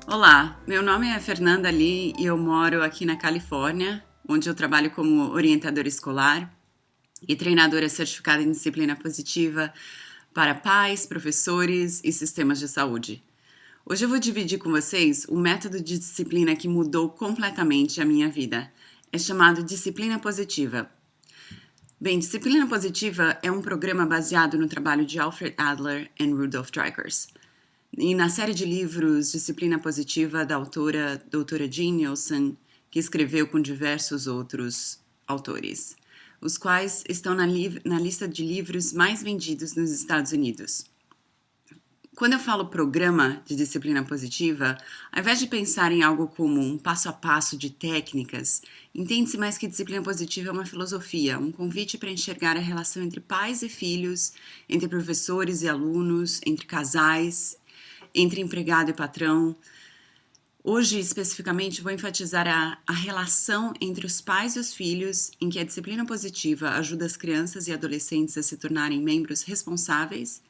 Olá, meu nome é Fernanda Lee e eu moro aqui na Califórnia, onde eu trabalho como orientadora escolar e treinadora certificada em disciplina positiva para pais, professores e sistemas de saúde. Hoje eu vou dividir com vocês o método de disciplina que mudou completamente a minha vida. É chamado Disciplina Positiva. Bem, Disciplina Positiva é um programa baseado no trabalho de Alfred Adler e Rudolf Dreikurs. E na série de livros Disciplina Positiva da autora doutora Jane Nielsen, que escreveu com diversos outros autores, os quais estão na lista de livros mais vendidos nos Estados Unidos. Quando eu falo programa de disciplina positiva, ao invés de pensar em algo como um passo a passo de técnicas, entende-se mais que disciplina positiva é uma filosofia, um convite para enxergar a relação entre pais e filhos, entre professores e alunos, entre casais, entre empregado e patrão. Hoje, especificamente, vou enfatizar a relação entre os pais e os filhos, em que a disciplina positiva ajuda as crianças e adolescentes a se tornarem membros responsáveis,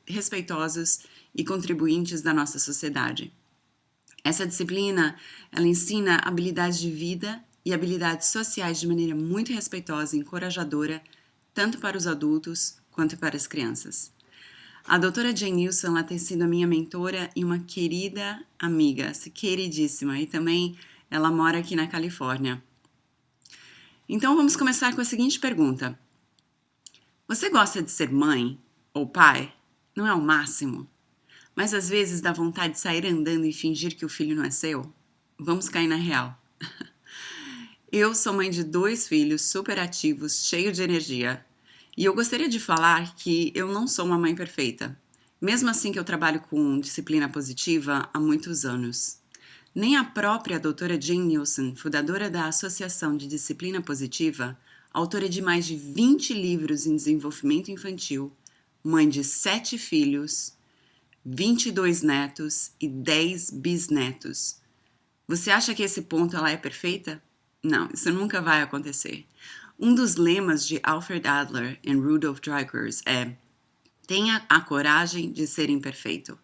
respeitosos e contribuintes da nossa sociedade. Essa disciplina, ela ensina habilidades de vida e habilidades sociais de maneira muito respeitosa e encorajadora, tanto para os adultos quanto para as crianças. A doutora Jane Nielsen, ela tem sido a minha mentora e uma querida amiga, queridíssima, e também ela mora aqui na Califórnia. Então vamos começar com a seguinte pergunta: você gosta de ser mãe ou pai? Não é o máximo? Mas às vezes dá vontade de sair andando e fingir que o filho não é seu? Vamos cair na real. Eu sou mãe de 2 filhos super ativos, cheios de energia. E eu gostaria de falar que eu não sou uma mãe perfeita, mesmo assim que eu trabalho com disciplina positiva há muitos anos. Nem a própria doutora Jane Nielsen, fundadora da Associação de Disciplina Positiva, autora de mais de 20 livros em desenvolvimento infantil, mãe de 7 filhos, 22 netos e 10 bisnetos. Você acha que a esse ponto ela é perfeita? Não, isso nunca vai acontecer. Um dos lemas de Alfred Adler e Rudolf Dreikurs é: tenha a coragem de ser imperfeito.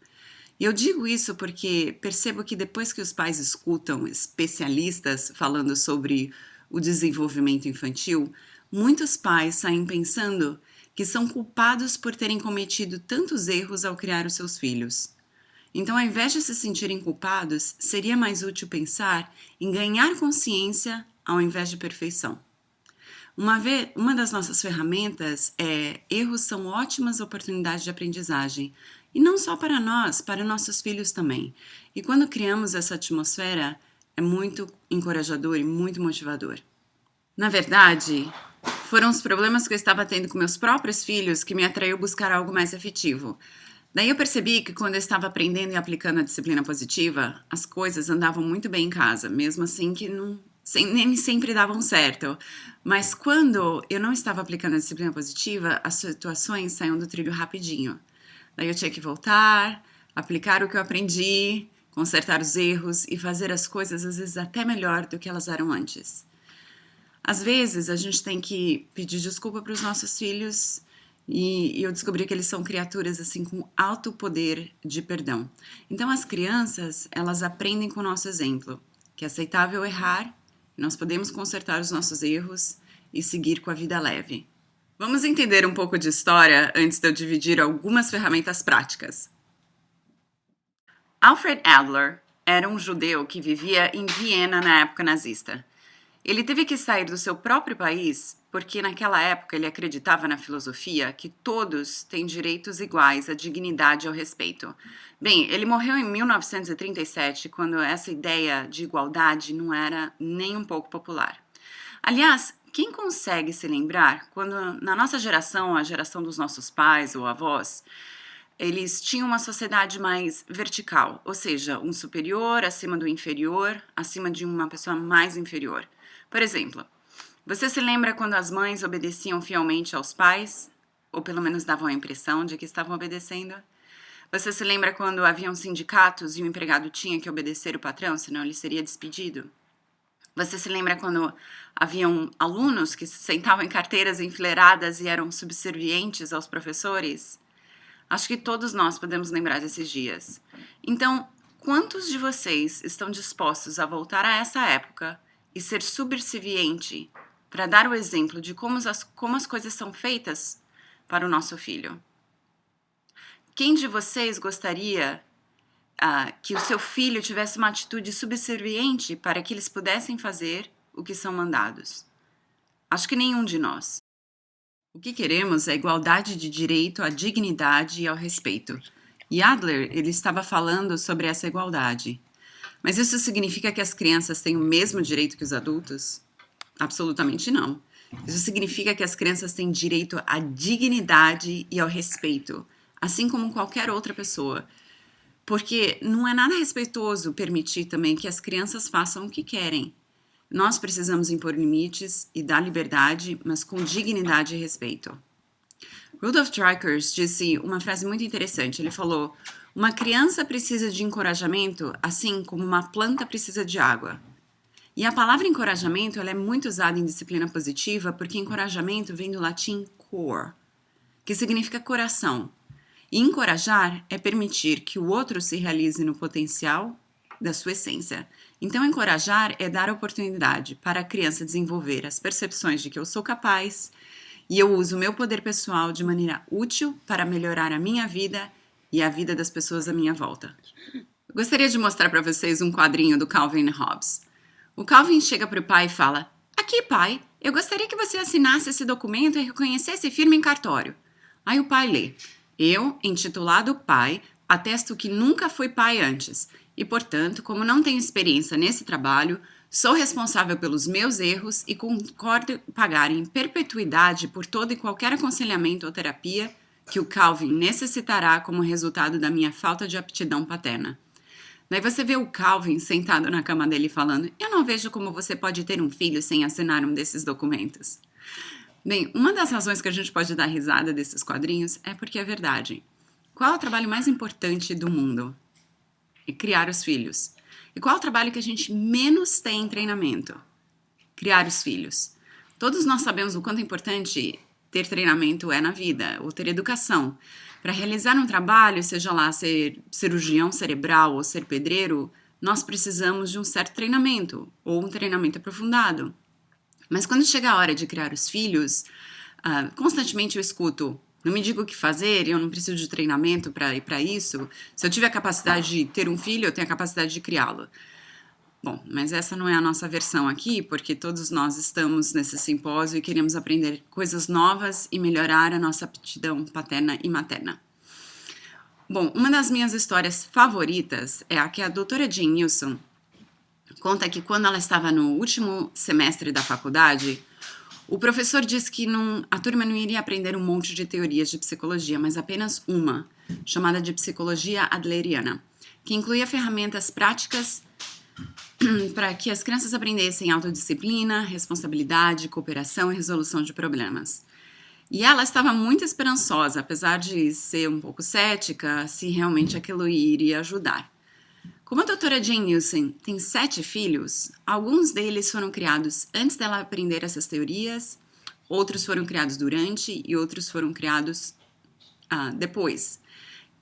E eu digo isso porque percebo que depois que os pais escutam especialistas falando sobre o desenvolvimento infantil, muitos pais saem pensando que são culpados por terem cometido tantos erros ao criar os seus filhos. Então, ao invés de se sentirem culpados, seria mais útil pensar em ganhar consciência ao invés de perfeição. Uma das nossas ferramentas é: erros são ótimas oportunidades de aprendizagem, e não só para nós, para nossos filhos também. E quando criamos essa atmosfera, é muito encorajador e muito motivador. Na verdade, foram os problemas que eu estava tendo com meus próprios filhos que me atraiu buscar algo mais efetivo. Daí eu percebi que quando eu estava aprendendo e aplicando a disciplina positiva, as coisas andavam muito bem em casa, mesmo assim que nem sempre davam certo. Mas quando eu não estava aplicando a disciplina positiva, as situações saíam do trilho rapidinho. Daí eu tinha que voltar, aplicar o que eu aprendi, consertar os erros e fazer as coisas às vezes até melhor do que elas eram antes. Às vezes a gente tem que pedir desculpa para os nossos filhos, e eu descobri que eles são criaturas assim com alto poder de perdão. Então as crianças, elas aprendem com o nosso exemplo, que é aceitável errar, nós podemos consertar os nossos erros e seguir com a vida leve. Vamos entender um pouco de história antes de eu dividir algumas ferramentas práticas. Alfred Adler era um judeu que vivia em Viena na época nazista. Ele teve que sair do seu próprio país porque naquela época ele acreditava na filosofia que todos têm direitos iguais à dignidade e ao respeito. Bem, ele morreu em 1937, quando essa ideia de igualdade não era nem um pouco popular. Aliás, quem consegue se lembrar quando na nossa geração, a geração dos nossos pais ou avós, eles tinham uma sociedade mais vertical, ou seja, um superior acima do inferior, acima de uma pessoa mais inferior. Por exemplo, você se lembra quando as mães obedeciam fielmente aos pais? Ou pelo menos davam a impressão de que estavam obedecendo? Você se lembra quando haviam sindicatos e o empregado tinha que obedecer o patrão, senão ele seria despedido? Você se lembra quando haviam alunos que se sentavam em carteiras enfileiradas e eram subservientes aos professores? Acho que todos nós podemos lembrar desses dias. Então, Quantos de vocês estão dispostos a voltar a essa época e ser subserviente para dar o exemplo de como as coisas são feitas para o nosso filho? Quem de vocês gostaria que o seu filho tivesse uma atitude subserviente para que eles pudessem fazer o que são mandados? Acho que nenhum de nós. O que queremos é igualdade de direito à dignidade e ao respeito. E Adler, ele estava falando sobre essa igualdade. Mas isso significa que as crianças têm o mesmo direito que os adultos? Absolutamente não. Isso significa que as crianças têm direito à dignidade e ao respeito, assim como qualquer outra pessoa. Porque não é nada respeitoso permitir também que as crianças façam o que querem. Nós precisamos impor limites e dar liberdade, mas com dignidade e respeito. Rudolf Dreikurs disse uma frase muito interessante. Ele falou: uma criança precisa de encorajamento assim como uma planta precisa de água. E a palavra encorajamento ela é muito usada em disciplina positiva porque encorajamento vem do latim cor, que significa coração. E encorajar é permitir que o outro se realize no potencial da sua essência. Então, encorajar é dar oportunidade para a criança desenvolver as percepções de que eu sou capaz e eu uso o meu poder pessoal de maneira útil para melhorar a minha vida e a vida das pessoas à minha volta. Eu gostaria de mostrar para vocês um quadrinho do Calvin Hobbes. O Calvin chega para o pai e fala: aqui, pai, eu gostaria que você assinasse esse documento e reconhecesse firma em cartório. Aí o pai lê: eu, intitulado pai, atesto que nunca fui pai antes e, portanto, como não tenho experiência nesse trabalho, sou responsável pelos meus erros e concordo em pagar em perpetuidade por todo e qualquer aconselhamento ou terapia que o Calvin necessitará como resultado da minha falta de aptidão paterna. Daí você vê o Calvin sentado na cama dele falando: eu não vejo como você pode ter um filho sem assinar um desses documentos. Bem, uma das razões que a gente pode dar risada desses quadrinhos é porque é verdade. Qual é o trabalho mais importante do mundo? É criar os filhos. E qual é o trabalho que a gente menos tem em treinamento? Criar os filhos. Todos nós sabemos o quanto importante ter treinamento é na vida, ou ter educação. Para realizar um trabalho, seja lá ser cirurgião cerebral ou ser pedreiro, nós precisamos de um certo treinamento, ou um treinamento aprofundado. Mas quando chega a hora de criar os filhos, constantemente eu escuto: não me diga o que fazer, eu não preciso de treinamento para isso. Se eu tiver a capacidade de ter um filho, eu tenho a capacidade de criá-lo. Bom, mas essa não é a nossa versão aqui, porque todos nós estamos nesse simpósio e queremos aprender coisas novas e melhorar a nossa aptidão paterna e materna. Bom, uma das minhas histórias favoritas é a que a doutora Jane Nilsson conta que quando ela estava no último semestre da faculdade, o professor disse que a turma não iria aprender um monte de teorias de psicologia, mas apenas uma, chamada de psicologia adleriana, que incluía ferramentas práticas para que as crianças aprendessem autodisciplina, responsabilidade, cooperação e resolução de problemas. E ela estava muito esperançosa, apesar de ser um pouco cética, se realmente aquilo iria ajudar. Como a doutora Jane Nilsson tem 7 filhos, alguns deles foram criados antes dela aprender essas teorias, outros foram criados durante e outros foram criados depois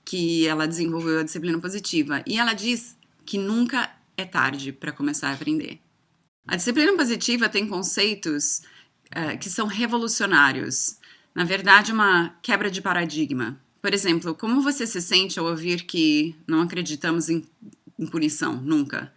que ela desenvolveu a disciplina positiva. E ela diz que nunca é tarde para começar a aprender. A disciplina positiva tem conceitos que são revolucionários. Na verdade, uma quebra de paradigma. Por exemplo, como você se sente ao ouvir que não acreditamos em punição? Nunca.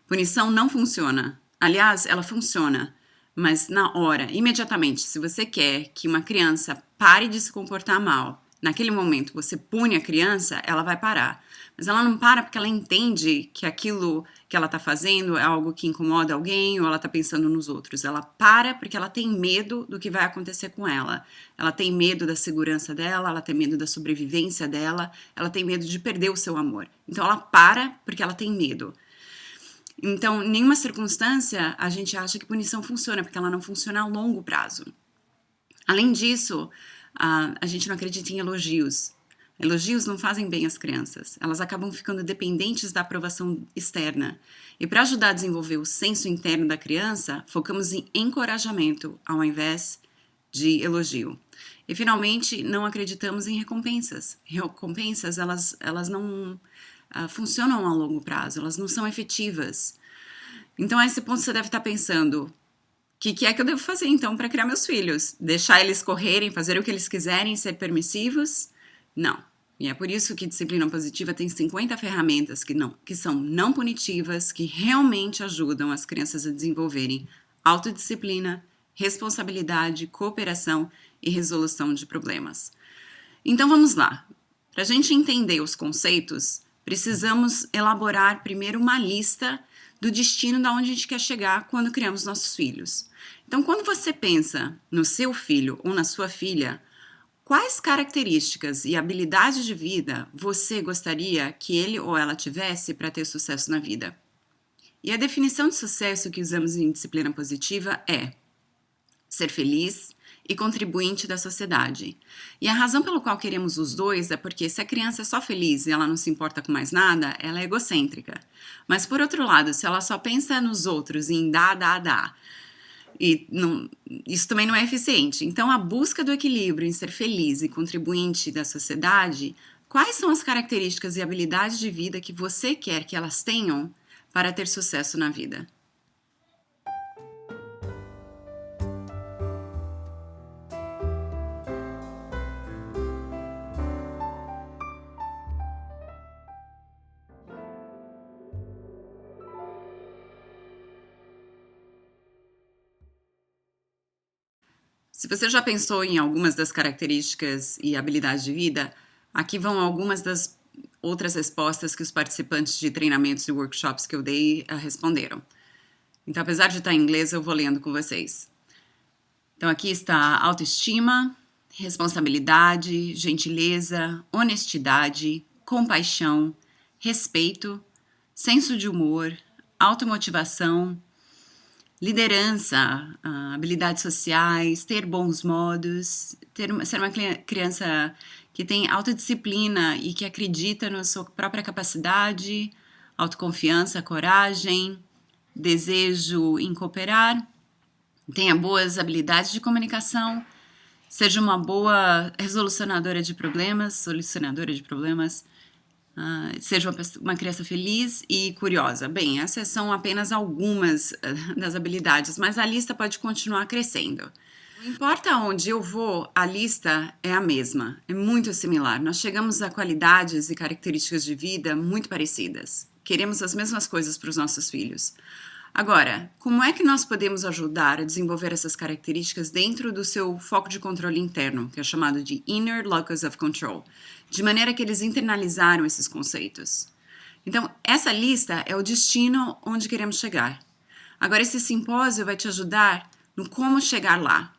Punição não funciona. Aliás, ela funciona, mas na hora, imediatamente, se você quer que uma criança pare de se comportar mal, naquele momento você pune a criança, ela vai parar. Mas ela não para porque ela entende que aquilo que ela está fazendo é algo que incomoda alguém ou ela está pensando nos outros. Ela para porque ela tem medo do que vai acontecer com ela. Ela tem medo da segurança dela, ela tem medo da sobrevivência dela, ela tem medo de perder o seu amor. Então ela para porque ela tem medo. Então, em nenhuma circunstância a gente acha que punição funciona, porque ela não funciona a longo prazo. Além disso, a gente não acredita em elogios. Elogios não fazem bem às crianças. Elas acabam ficando dependentes da aprovação externa. E para ajudar a desenvolver o senso interno da criança, focamos em encorajamento ao invés de elogio. E, finalmente, não acreditamos em recompensas. Recompensas, elas não funcionam a longo prazo, elas não são efetivas. Então, a esse ponto você deve estar pensando, o que é que eu devo fazer então para criar meus filhos? Deixar eles correrem, fazer o que eles quiserem, ser permissivos? Não. E é por isso que disciplina positiva tem 50 ferramentas que são não punitivas, que realmente ajudam as crianças a desenvolverem autodisciplina, responsabilidade, cooperação e resolução de problemas. Então vamos lá. Para a gente entender os conceitos, precisamos elaborar primeiro uma lista do destino de onde a gente quer chegar quando criamos nossos filhos. Então, quando você pensa no seu filho ou na sua filha, quais características e habilidades de vida você gostaria que ele ou ela tivesse para ter sucesso na vida? E a definição de sucesso que usamos em disciplina positiva é ser feliz e contribuinte da sociedade. E a razão pela qual queremos os dois é porque se a criança é só feliz e ela não se importa com mais nada, ela é egocêntrica. Mas por outro lado, se ela só pensa nos outros e em dar, isso também não é eficiente. Então, a busca do equilíbrio em ser feliz e contribuinte da sociedade, quais são as características e habilidades de vida que você quer que elas tenham para ter sucesso na vida? Se você já pensou em algumas das características e habilidades de vida, aqui vão algumas das outras respostas que os participantes de treinamentos e workshops que eu dei responderam. Então, apesar de estar em inglês, eu vou lendo com vocês. Então, aqui está autoestima, responsabilidade, gentileza, honestidade, compaixão, respeito, senso de humor, automotivação, liderança, habilidades sociais, ter bons modos, ser uma criança que tem autodisciplina e que acredita na sua própria capacidade, autoconfiança, coragem, desejo em cooperar, tenha boas habilidades de comunicação, seja uma boa solucionadora de problemas, seja uma criança feliz e curiosa. Bem, essas são apenas algumas das habilidades, mas a lista pode continuar crescendo. Não importa onde eu vou, a lista é a mesma, é muito similar. Nós chegamos a qualidades e características de vida muito parecidas. Queremos as mesmas coisas para os nossos filhos. Agora, como é que nós podemos ajudar a desenvolver essas características dentro do seu foco de controle interno, que é chamado de Inner Locus of Control, de maneira que eles internalizaram esses conceitos? Então, essa lista é o destino onde queremos chegar. Agora, esse simpósio vai te ajudar no como chegar lá.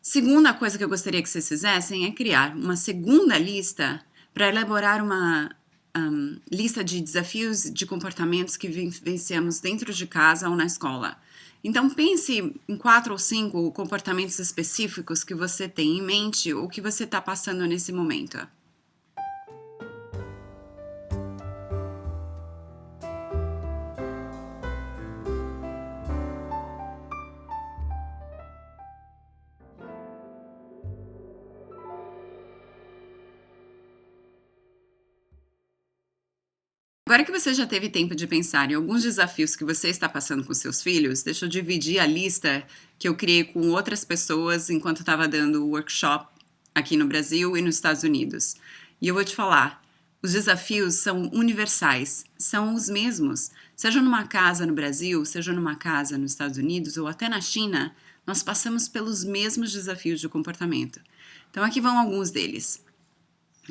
Segunda coisa que eu gostaria que vocês fizessem é criar uma segunda lista para elaborar uma lista de desafios de comportamentos que vivenciamos dentro de casa ou na escola. Então, pense em 4 ou 5 comportamentos específicos que você tem em mente ou que você está passando nesse momento. Agora que você já teve tempo de pensar em alguns desafios que você está passando com seus filhos, deixa eu dividir a lista que eu criei com outras pessoas enquanto estava dando o workshop aqui no Brasil e nos Estados Unidos. E eu vou te falar, os desafios são universais, são os mesmos. Seja numa casa no Brasil, seja numa casa nos Estados Unidos ou até na China, nós passamos pelos mesmos desafios de comportamento. Então aqui vão alguns deles.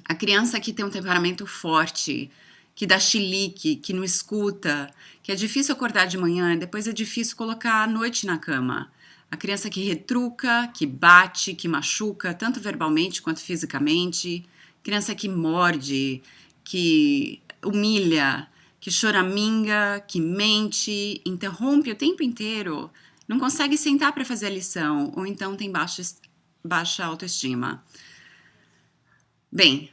A criança que tem um temperamento forte, que dá chilique, que não escuta, que é difícil acordar de manhã e depois é difícil colocar a noite na cama. A criança que retruca, que bate, que machuca, tanto verbalmente quanto fisicamente. Criança que morde, que humilha, que choraminga, que mente, interrompe o tempo inteiro, não consegue sentar para fazer a lição ou então tem baixa autoestima. Bem,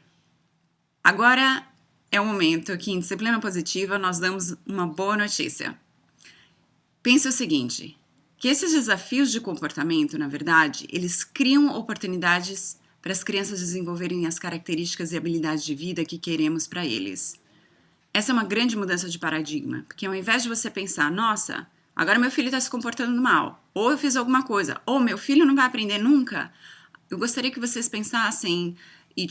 agora é o momento que em disciplina positiva nós damos uma boa notícia. Pense o seguinte, que esses desafios de comportamento, na verdade, eles criam oportunidades para as crianças desenvolverem as características e habilidades de vida que queremos para eles. Essa é uma grande mudança de paradigma, porque ao invés de você pensar, nossa, agora meu filho está se comportando mal, ou eu fiz alguma coisa, ou meu filho não vai aprender nunca, eu gostaria que vocês pensassem e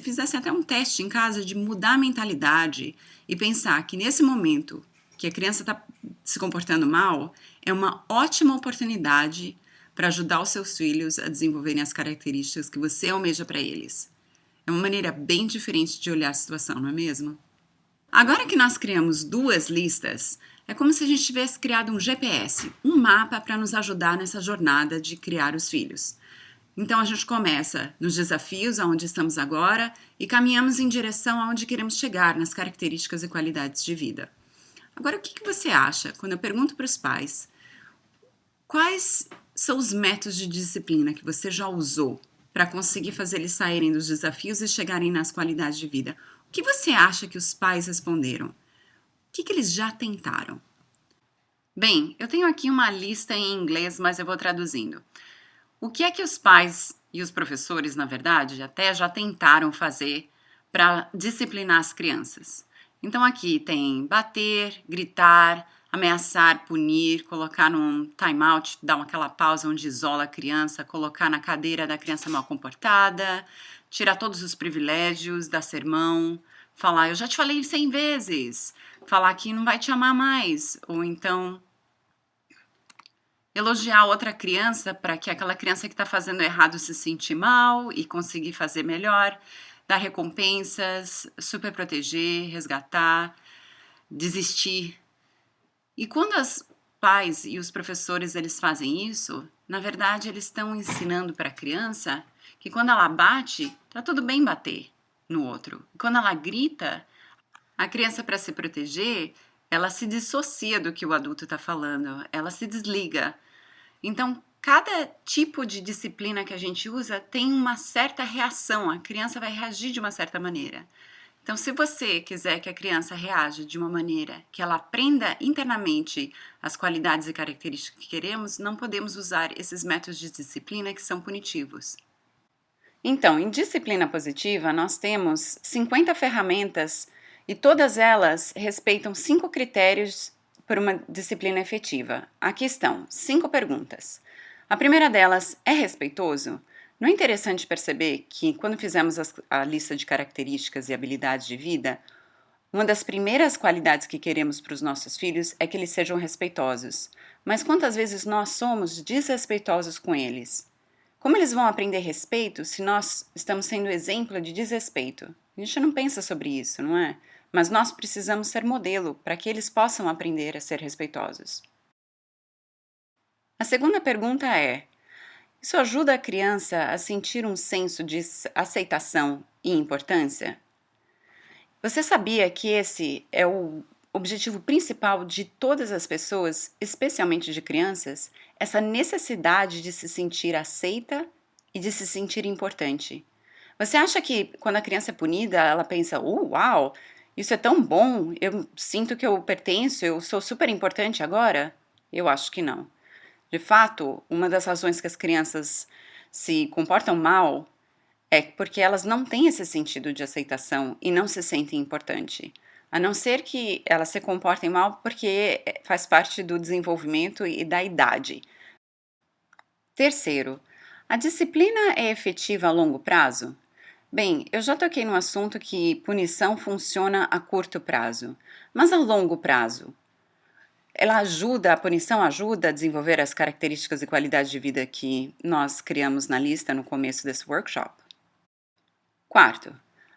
fizessem até um teste em casa de mudar a mentalidade e pensar que nesse momento que a criança está se comportando mal, é uma ótima oportunidade para ajudar os seus filhos a desenvolverem as características que você almeja para eles. É uma maneira bem diferente de olhar a situação, não é mesmo? Agora que nós criamos duas listas, é como se a gente tivesse criado um GPS, um mapa para nos ajudar nessa jornada de criar os filhos. Então a gente começa nos desafios aonde estamos agora e caminhamos em direção aonde queremos chegar nas características e qualidades de vida. Agora, o que você acha quando eu pergunto para os pais quais são os métodos de disciplina que você já usou para conseguir fazer eles saírem dos desafios e chegarem nas qualidades de vida? O que você acha que os pais responderam? O que eles já tentaram? Bem, eu tenho aqui uma lista em inglês, mas eu vou traduzindo. O que é que os pais e os professores, na verdade, até já tentaram fazer para disciplinar as crianças? Então aqui tem bater, gritar, ameaçar, punir, colocar num time-out, dar aquela pausa onde isola a criança, colocar na cadeira da criança mal comportada, tirar todos os privilégios, dar sermão, falar, eu já te falei 100 vezes, falar que não vai te amar mais, ou então elogiar outra criança para que aquela criança que está fazendo errado se sentir mal e conseguir fazer melhor, dar recompensas, super proteger, resgatar, desistir. E quando os pais e os professores eles fazem isso, na verdade eles estão ensinando para a criança que quando ela bate, tá tudo bem bater no outro. E quando ela grita, a criança, para se proteger, ela se dissocia do que o adulto está falando, ela se desliga. Então, cada tipo de disciplina que a gente usa tem uma certa reação, a criança vai reagir de uma certa maneira. Então, se você quiser que a criança reaja de uma maneira que ela aprenda internamente as qualidades e características que queremos, não podemos usar esses métodos de disciplina que são punitivos. Então, em disciplina positiva, nós temos 50 ferramentas e todas elas respeitam 5 critérios para uma disciplina efetiva. Aqui estão 5 perguntas. A primeira delas, é respeitoso? Não é interessante perceber que, quando fizemos a lista de características e habilidades de vida, uma das primeiras qualidades que queremos para os nossos filhos é que eles sejam respeitosos. Mas quantas vezes nós somos desrespeitosos com eles? Como eles vão aprender respeito se nós estamos sendo exemplo de desrespeito? A gente não pensa sobre isso, não é? Mas nós precisamos ser modelo para que eles possam aprender a ser respeitosos. A segunda pergunta é: isso ajuda a criança a sentir um senso de aceitação e importância? Você sabia que esse é o objetivo principal de todas as pessoas, especialmente de crianças? Essa necessidade de se sentir aceita e de se sentir importante. Você acha que quando a criança é punida, ela pensa, uau, isso é tão bom, eu sinto que eu pertenço, eu sou super importante agora? Eu acho que não. De fato, uma das razões que as crianças se comportam mal é porque elas não têm esse sentido de aceitação e não se sentem importante. A não ser que elas se comportem mal porque faz parte do desenvolvimento e da idade. Terceiro, a disciplina é efetiva a longo prazo? Bem, eu já toquei no assunto que punição funciona a curto prazo, mas a longo prazo? A punição ajuda a desenvolver as características e qualidades de vida que nós criamos na lista no começo desse workshop. Quarto,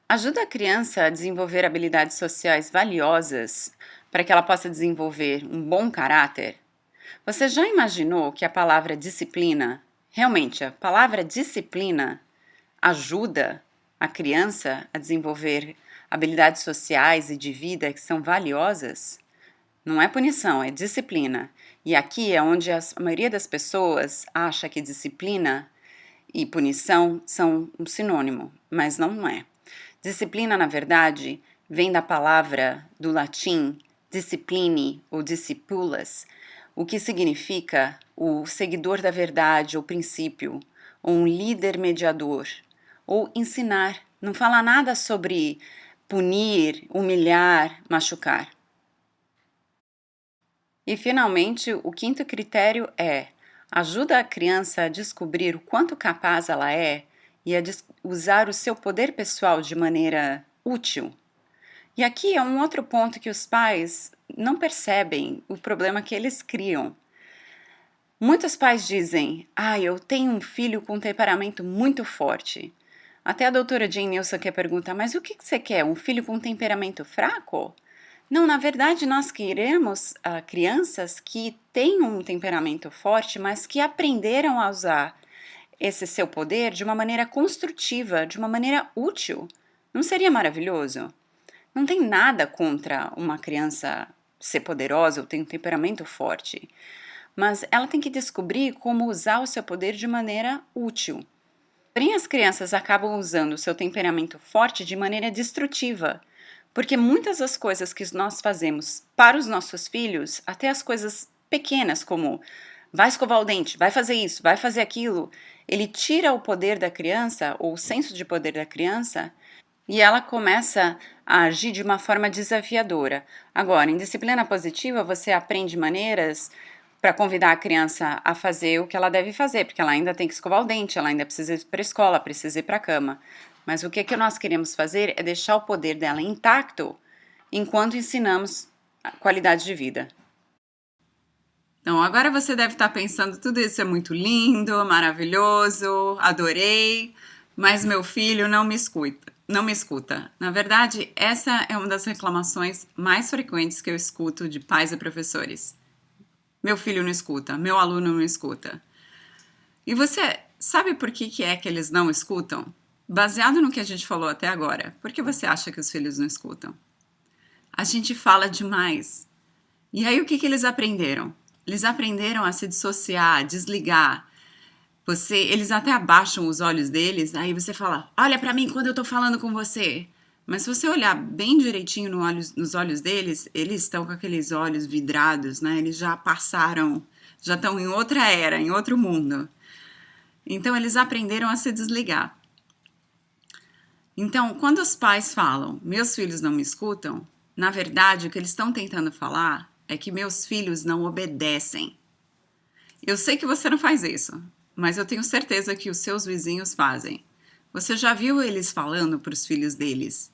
ajuda a criança a desenvolver habilidades sociais valiosas para que ela possa desenvolver um bom caráter? Você já imaginou que a palavra disciplina, realmente a palavra disciplina, ajuda a criança a desenvolver habilidades sociais e de vida que são valiosas? Não é punição, é disciplina. E aqui é onde a maioria das pessoas acha que disciplina e punição são um sinônimo, mas não é. Disciplina, na verdade, vem da palavra do latim discipline ou discipulas, o que significa o seguidor da verdade ou princípio, ou um líder mediador, ou ensinar. Não fala nada sobre punir, humilhar, machucar. E, finalmente, o quinto critério é: ajuda a criança a descobrir o quanto capaz ela é e a usar o seu poder pessoal de maneira útil. E aqui é um outro ponto que os pais não percebem o problema que eles criam. Muitos pais dizem: eu tenho um filho com um temperamento muito forte. Até a doutora Jane Nilsson quer perguntar: mas o que você quer? Um filho com um temperamento fraco? Não, na verdade, nós queremos crianças que têm um temperamento forte, mas que aprenderam a usar esse seu poder de uma maneira construtiva, de uma maneira útil. Não seria maravilhoso? Não tem nada contra uma criança ser poderosa ou ter um temperamento forte, mas ela tem que descobrir como usar o seu poder de maneira útil. Porém, as crianças acabam usando o seu temperamento forte de maneira destrutiva, porque muitas das coisas que nós fazemos para os nossos filhos, até as coisas pequenas como vai escovar o dente, vai fazer isso, vai fazer aquilo, ele tira o poder da criança, ou o senso de poder da criança, e ela começa a agir de uma forma desafiadora. Agora, em disciplina positiva, você aprende maneiras para convidar a criança a fazer o que ela deve fazer, porque ela ainda tem que escovar o dente, ela ainda precisa ir para a escola, precisa ir para a cama. Mas o que nós queremos fazer é deixar o poder dela intacto enquanto ensinamos a qualidade de vida. Então, agora você deve estar pensando, tudo isso é muito lindo, maravilhoso, adorei, mas meu filho não me escuta. Na verdade, essa é uma das reclamações mais frequentes que eu escuto de pais e professores. Meu filho não escuta, meu aluno não escuta. E você sabe por que é que eles não escutam? Baseado no que a gente falou até agora, por que você acha que os filhos não escutam? A gente fala demais. E aí o que eles aprenderam? Eles aprenderam a se dissociar, a desligar. Eles até abaixam os olhos deles, aí você fala, olha pra mim quando eu tô falando com você. Mas se você olhar bem direitinho nos olhos deles, eles estão com aqueles olhos vidrados, né? Eles já passaram, já estão em outra era, em outro mundo. Então, eles aprenderam a se desligar. Então, quando os pais falam, meus filhos não me escutam, na verdade, o que eles estão tentando falar é que meus filhos não obedecem. Eu sei que você não faz isso, mas eu tenho certeza que os seus vizinhos fazem. Você já viu eles falando para os filhos deles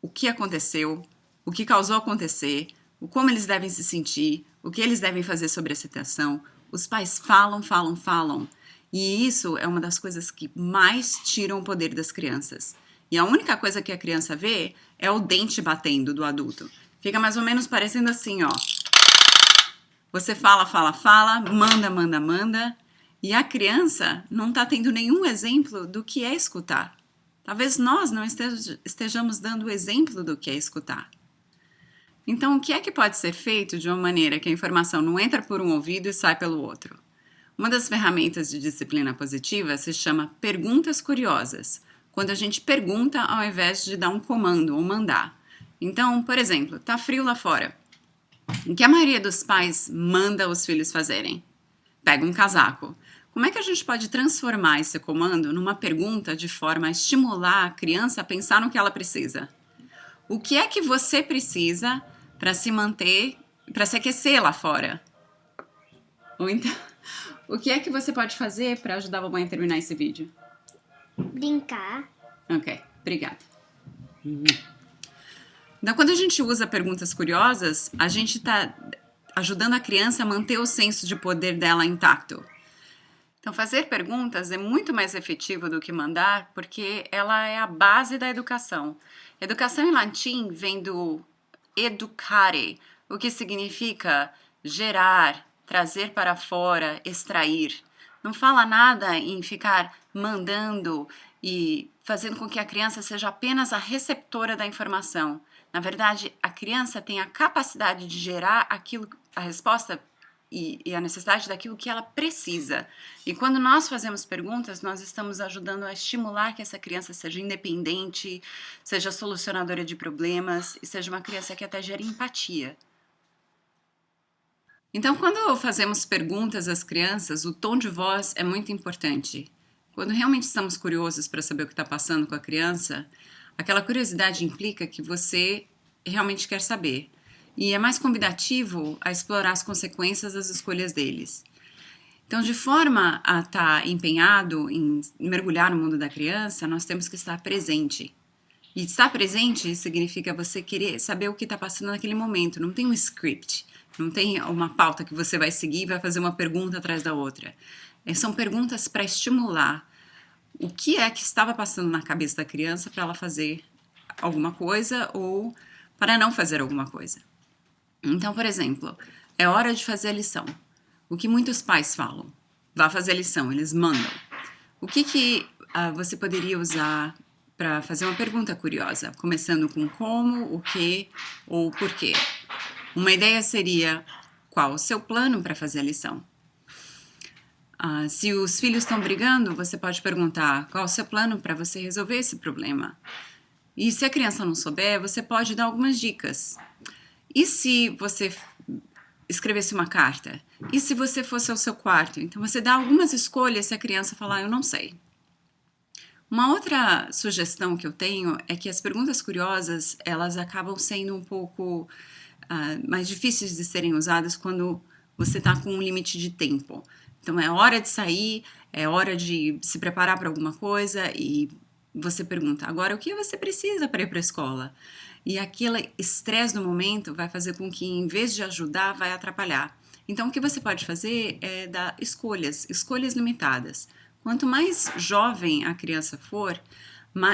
o que aconteceu, o que causou acontecer, como eles devem se sentir, o que eles devem fazer sobre a situação? Os pais falam. E isso é uma das coisas que mais tiram o poder das crianças. E a única coisa que a criança vê é o dente batendo do adulto. Fica mais ou menos parecendo assim, ó. Você fala, manda. E a criança não está tendo nenhum exemplo do que é escutar. Talvez nós não estejamos dando o exemplo do que é escutar. Então, o que é que pode ser feito de uma maneira que a informação não entra por um ouvido e sai pelo outro? Uma das ferramentas de disciplina positiva se chama perguntas curiosas, quando a gente pergunta ao invés de dar um comando ou mandar. Então, por exemplo, tá frio lá fora. O que a maioria dos pais manda os filhos fazerem? Pega um casaco. Como é que a gente pode transformar esse comando numa pergunta de forma a estimular a criança a pensar no que ela precisa? O que é que você precisa para se manter, para se aquecer lá fora? Ou então, o que é que você pode fazer para ajudar a mamãe a terminar esse vídeo? Brincar. Ok, obrigada. Então, quando a gente usa perguntas curiosas, a gente está ajudando a criança a manter o senso de poder dela intacto. Então, fazer perguntas é muito mais efetivo do que mandar, porque ela é a base da educação. Educação em latim vem do educare, o que significa gerar, trazer para fora, extrair. Não fala nada em ficar mandando e fazendo com que a criança seja apenas a receptora da informação. Na verdade, a criança tem a capacidade de gerar a resposta e a necessidade daquilo que ela precisa. E quando nós fazemos perguntas, nós estamos ajudando a estimular que essa criança seja independente, seja solucionadora de problemas e seja uma criança que até gere empatia. Então, quando fazemos perguntas às crianças, o tom de voz é muito importante. quando realmente estamos curiosos para saber o que está passando com a criança, aquela curiosidade implica que você realmente quer saber. E é mais convidativo a explorar as consequências das escolhas deles. Então, de forma a estar empenhado em mergulhar no mundo da criança, nós temos que estar presente. E estar presente significa você querer saber o que está passando naquele momento. Não tem um script, não tem uma pauta que você vai seguir e vai fazer uma pergunta atrás da outra. São perguntas para estimular o que é que estava passando na cabeça da criança para ela fazer alguma coisa ou para não fazer alguma coisa. Então, por exemplo, é hora de fazer a lição. O que muitos pais falam? Vá fazer a lição, eles mandam. O que você poderia usar para fazer uma pergunta curiosa, começando com como, o que ou por quê? Uma ideia seria, qual o seu plano para fazer a lição? Se os filhos estão brigando, você pode perguntar qual o seu plano para você resolver esse problema. E se a criança não souber, você pode dar algumas dicas. E se você escrevesse uma carta? E se você fosse ao seu quarto? Então você dá algumas escolhas se a criança falar, eu não sei. Uma outra sugestão que eu tenho é que as perguntas curiosas, elas acabam sendo um pouco mais difíceis de serem usadas quando você está com um limite de tempo. Então é hora de sair, é hora de se preparar para alguma coisa e você pergunta, agora o que você precisa para ir para a escola? E aquele estresse do momento vai fazer com que, em vez de ajudar, vai atrapalhar. Então o que você pode fazer é dar escolhas limitadas. Quanto mais jovem a criança for,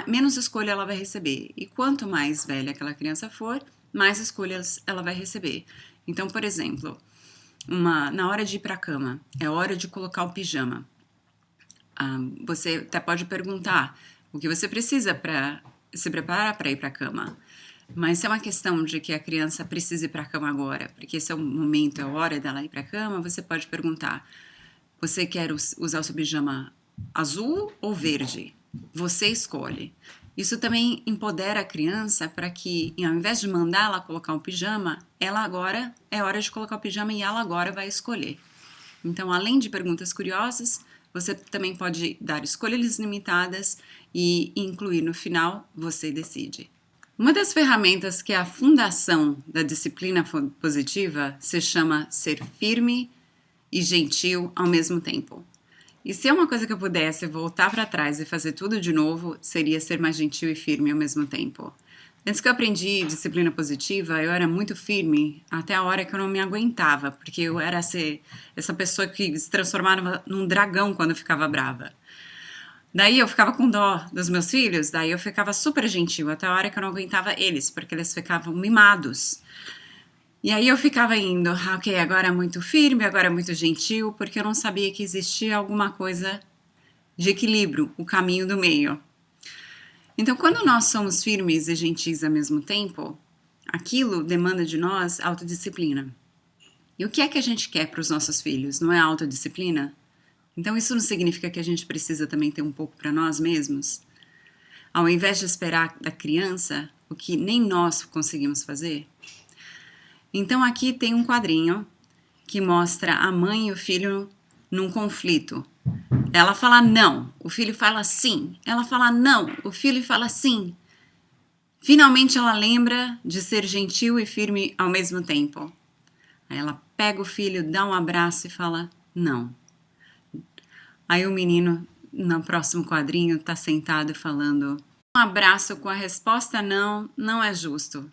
menos escolha ela vai receber. E quanto mais velha aquela criança for, mais escolhas ela vai receber. Então, por exemplo, na hora de ir para a cama, é hora de colocar o pijama. Você até pode perguntar o que você precisa para se preparar para ir para a cama. Mas se é uma questão de que a criança precisa ir para a cama agora, porque esse é o momento, é a hora dela ir para a cama, você pode perguntar, você quer usar o seu pijama azul ou verde? Você escolhe. Isso também empodera a criança para que, ao invés de mandar ela colocar um pijama, ela agora é hora de colocar o pijama e ela agora vai escolher. Então, além de perguntas curiosas, você também pode dar escolhas limitadas e incluir no final, você decide. Uma das ferramentas que é a fundação da disciplina positiva se chama ser firme e gentil ao mesmo tempo. E se é uma coisa que eu pudesse voltar para trás e fazer tudo de novo, seria ser mais gentil e firme ao mesmo tempo. Antes que eu aprendi disciplina positiva, eu era muito firme até a hora que eu não me aguentava, porque eu era essa pessoa que se transformava num dragão quando eu ficava brava. Daí eu ficava com dó dos meus filhos, daí eu ficava super gentil até a hora que eu não aguentava eles, porque eles ficavam mimados. E aí eu ficava indo, ok, agora é muito firme, agora é muito gentil, porque eu não sabia que existia alguma coisa de equilíbrio, o caminho do meio. Então, quando nós somos firmes e gentis ao mesmo tempo, aquilo demanda de nós autodisciplina. E o que é que a gente quer para os nossos filhos? Não é autodisciplina? Então, isso não significa que a gente precisa também ter um pouco para nós mesmos? Ao invés de esperar da criança o que nem nós conseguimos fazer? Então, aqui tem um quadrinho que mostra a mãe e o filho num conflito. Ela fala não, o filho fala sim. Ela fala não, o filho fala sim. Finalmente ela lembra de ser gentil e firme ao mesmo tempo. Aí ela pega o filho, dá um abraço e fala não. Aí o menino, no próximo quadrinho, está sentado falando, um abraço com a resposta não é justo.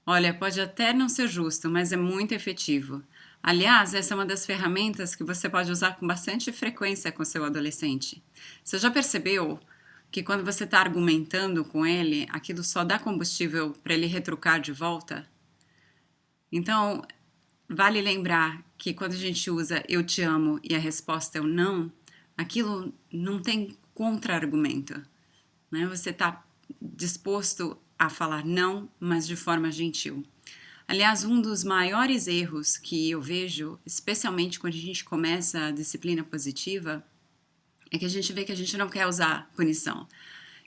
Olha, pode até não ser justo, mas é muito efetivo. Aliás, essa é uma das ferramentas que você pode usar com bastante frequência com seu adolescente. Você já percebeu que quando você está argumentando com ele, aquilo só dá combustível para ele retrucar de volta? Então, vale lembrar que quando a gente usa eu te amo e a resposta é o não, aquilo não tem contra-argumento, né? Você está disposto a falar não, mas de forma gentil. Aliás, um dos maiores erros que eu vejo, especialmente quando a gente começa a disciplina positiva, é que a gente vê que a gente não quer usar punição.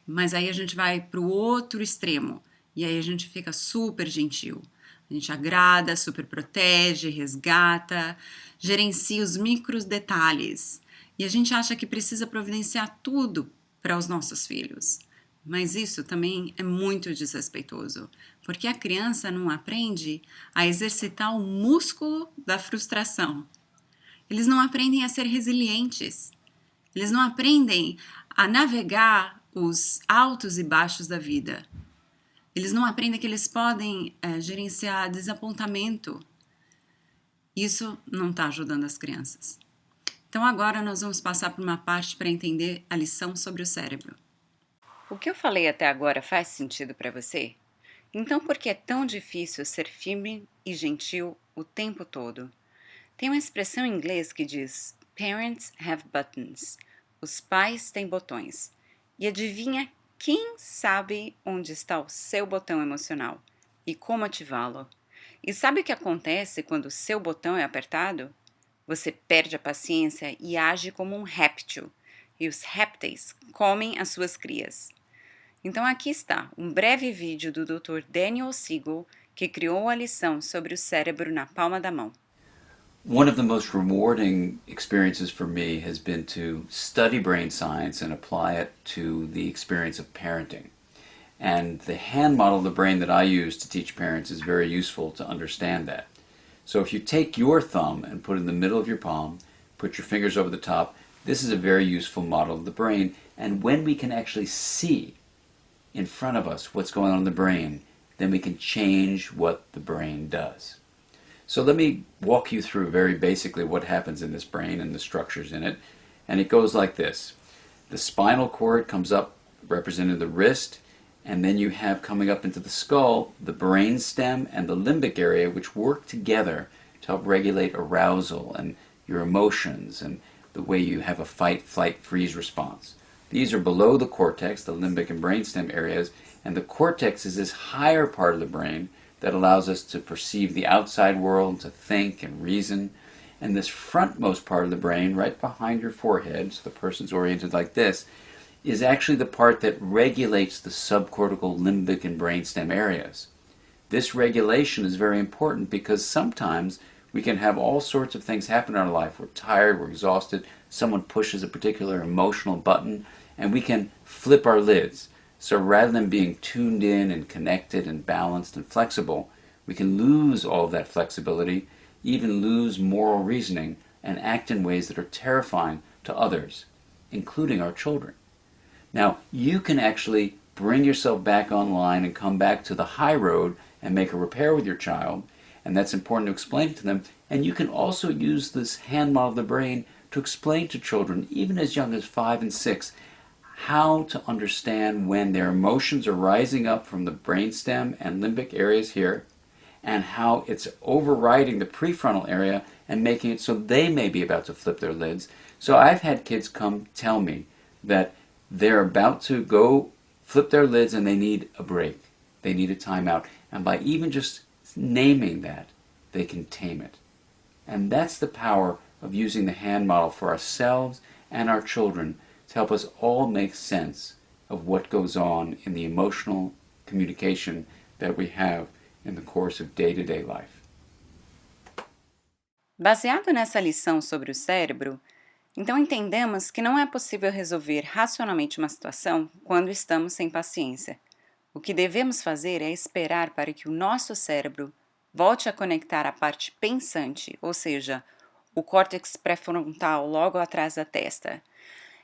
Mas aí a gente vai para o outro extremo. E aí a gente fica super gentil. A gente agrada, super protege, resgata, gerencia os micros detalhes. E a gente acha que precisa providenciar tudo para os nossos filhos. Mas isso também é muito desrespeitoso, porque a criança não aprende a exercitar o músculo da frustração. Eles não aprendem a ser resilientes. Eles não aprendem a navegar os altos e baixos da vida. Eles não aprendem que eles podem gerenciar desapontamento. Isso não está ajudando as crianças. Então agora nós vamos passar por uma parte para entender a lição sobre o cérebro. O que eu falei até agora faz sentido para você? Então por que é tão difícil ser firme e gentil o tempo todo? Tem uma expressão em inglês que diz Parents have buttons. Os pais têm botões. E adivinha quem sabe onde está o seu botão emocional e como ativá-lo? E sabe o que acontece quando o seu botão é apertado? Você perde a paciência e age como um réptil. E os répteis comem as suas crias. Então aqui está um breve vídeo do Dr. Daniel Siegel, que criou a lição sobre o cérebro na palma da mão. One of the most rewarding experiences for me has been to study brain science and apply it to the experience of parenting. And the hand model of the brain that I use to teach parents is very useful to understand that. So if you take your thumb and put it in the middle of your palm, put your fingers over the top, this is a very useful model of the brain. And when we can actually see in front of us what's going on in the brain, then we can change what the brain does. So let me walk you through very basically what happens in this brain and the structures in it. And it goes like this. The spinal cord comes up representing the wrist, and then you have coming up into the skull the brain stem and the limbic area, which work together to help regulate arousal and your emotions and the way you have a fight, flight, freeze response. These are below the cortex, the limbic and brainstem areas, and the cortex is this higher part of the brain that allows us to perceive the outside world, to think and reason. And this frontmost part of the brain, right behind your forehead, so the person's oriented like this, is actually the part that regulates the subcortical, limbic, and brainstem areas. This regulation is very important because sometimes we can have all sorts of things happen in our life. We're tired, we're exhausted, someone pushes a particular emotional button, and we can flip our lids. So rather than being tuned in and connected and balanced and flexible, we can lose all of that flexibility, even lose moral reasoning, and act in ways that are terrifying to others, including our children. Now, you can actually bring yourself back online and come back to the high road and make a repair with your child, and that's important to explain to them. And you can also use this hand model of the brain to explain to children, even as young as 5 and 6, how to understand when their emotions are rising up from the brainstem and limbic areas here, and how it's overriding the prefrontal area and making it so they may be about to flip their lids. So I've had kids come tell me that they're about to go flip their lids and they need a break. They need a timeout. And by even just naming that, they can tame it. And that's the power of using the hand model for ourselves and our children to help us all make sense of what goes on in the emotional communication that we have in the course of day-to-day life. Baseado nessa lição sobre o cérebro, então entendemos que não é possível resolver racionalmente uma situação quando estamos sem paciência. O que devemos fazer é esperar para que o nosso cérebro volte a conectar a parte pensante, ou seja, o córtex pré-frontal logo atrás da testa.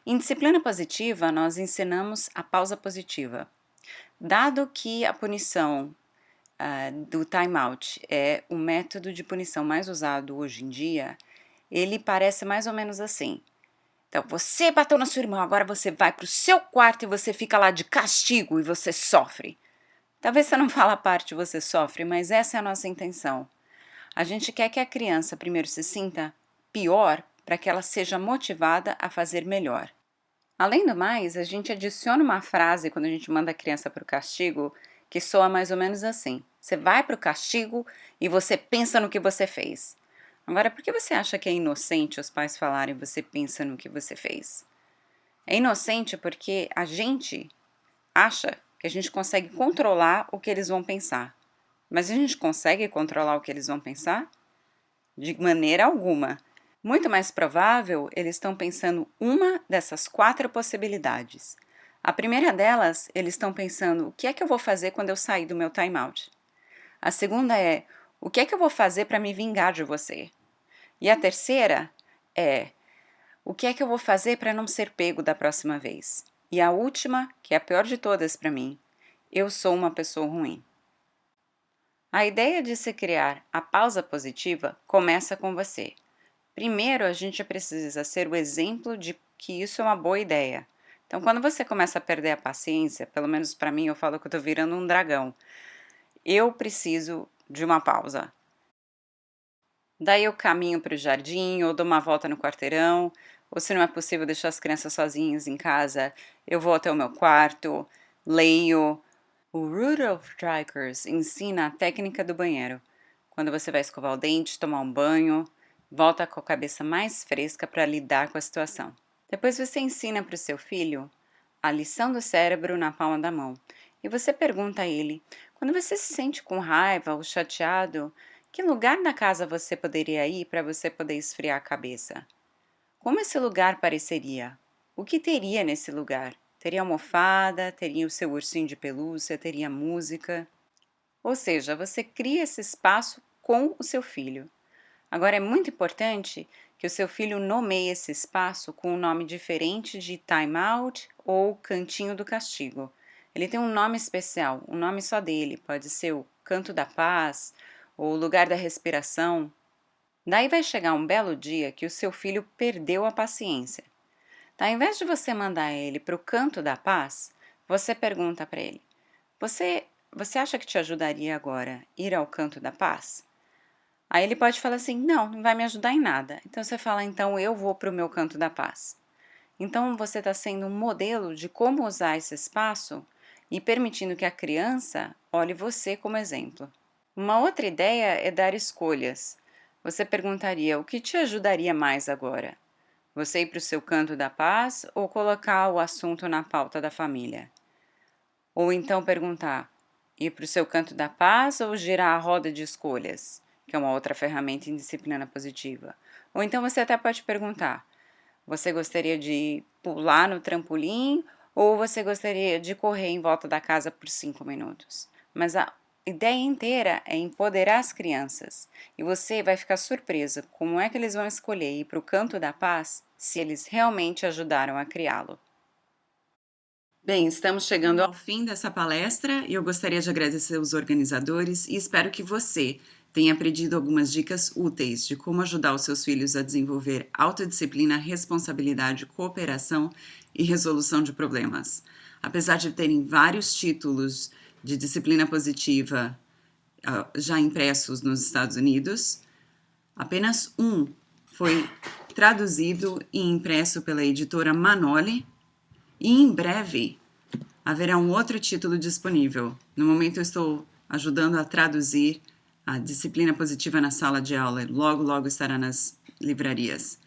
Em disciplina positiva, nós ensinamos a pausa positiva. Dado que a punição do timeout é o método de punição mais usado hoje em dia, ele parece mais ou menos assim. Então, você bateu na sua irmã, agora você vai para o seu quarto e você fica lá de castigo e você sofre. Talvez você não fale a parte você sofre, mas essa é a nossa intenção. A gente quer que a criança primeiro se sinta pior para que ela seja motivada a fazer melhor. Além do mais, a gente adiciona uma frase quando a gente manda a criança para o castigo que soa mais ou menos assim. Você vai para o castigo e você pensa no que você fez. Agora, por que você acha que é inocente os pais falarem você pensa no que você fez? É inocente porque a gente acha que a gente consegue controlar o que eles vão pensar. Mas a gente consegue controlar o que eles vão pensar? De maneira alguma. Muito mais provável, eles estão pensando uma dessas 4 possibilidades. A primeira delas, eles estão pensando: o que é que eu vou fazer quando eu sair do meu timeout? A segunda é: o que é que eu vou fazer para me vingar de você? E a terceira é: o que é que eu vou fazer para não ser pego da próxima vez? E a última, que é a pior de todas para mim: eu sou uma pessoa ruim. A ideia de se criar a pausa positiva começa com você. Primeiro, a gente precisa ser o exemplo de que isso é uma boa ideia. Então, quando você começa a perder a paciência, pelo menos para mim, eu falo que eu estou virando um dragão. Eu preciso de uma pausa. Daí eu caminho para o jardim, ou dou uma volta no quarteirão, ou se não é possível deixar as crianças sozinhas em casa, eu vou até o meu quarto, leio. O Rudolf Dreikurs ensina a técnica do banheiro. Quando você vai escovar o dente, tomar um banho, volta com a cabeça mais fresca para lidar com a situação. Depois você ensina para o seu filho a lição do cérebro na palma da mão. E você pergunta a ele: quando você se sente com raiva ou chateado, que lugar na casa você poderia ir para você poder esfriar a cabeça? Como esse lugar pareceria? O que teria nesse lugar? Teria almofada, teria o seu ursinho de pelúcia, teria música. Ou seja, você cria esse espaço com o seu filho. Agora é muito importante que o seu filho nomeie esse espaço com um nome diferente de time out ou cantinho do castigo. Ele tem um nome especial, um nome só dele, pode ser o canto da paz ou o lugar da respiração. Daí vai chegar um belo dia que o seu filho perdeu a paciência. Ao invés de você mandar ele para o canto da paz, você pergunta para ele: você acha que te ajudaria agora ir ao canto da paz? Aí ele pode falar assim: não vai me ajudar em nada. Então você fala: então eu vou para o meu canto da paz. Então você está sendo um modelo de como usar esse espaço e permitindo que a criança olhe você como exemplo. Uma outra ideia é dar escolhas. Você perguntaria: o que te ajudaria mais agora? Você ir para o seu canto da paz ou colocar o assunto na pauta da família? Ou então perguntar: ir para o seu canto da paz ou girar a roda de escolhas, que é uma outra ferramenta em disciplina positiva? Ou então você até pode perguntar: você gostaria de pular no trampolim ou você gostaria de correr em volta da casa por 5 minutos? Mas a ideia inteira é empoderar as crianças e você vai ficar surpresa como é que eles vão escolher ir para o canto da paz se eles realmente ajudaram a criá-lo. Bem, estamos chegando ao fim dessa palestra e eu gostaria de agradecer os organizadores e espero que você tenha aprendido algumas dicas úteis de como ajudar os seus filhos a desenvolver autodisciplina, responsabilidade, cooperação e resolução de problemas. Apesar de terem vários títulos de disciplina positiva já impressos nos Estados Unidos, apenas um foi traduzido e impresso pela editora Manoli e em breve haverá um outro título disponível. No momento eu estou ajudando a traduzir a disciplina positiva na sala de aula. Logo estará nas livrarias.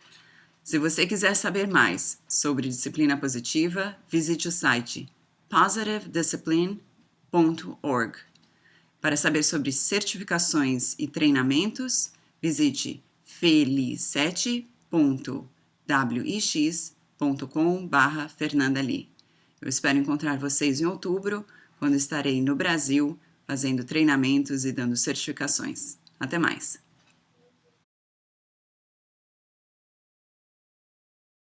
Se você quiser saber mais sobre disciplina positiva, visite o site positivediscipline.org. Para saber sobre certificações e treinamentos, visite felicete.wix.com/fernandali. Eu espero encontrar vocês em outubro, quando estarei no Brasil fazendo treinamentos e dando certificações. Até mais!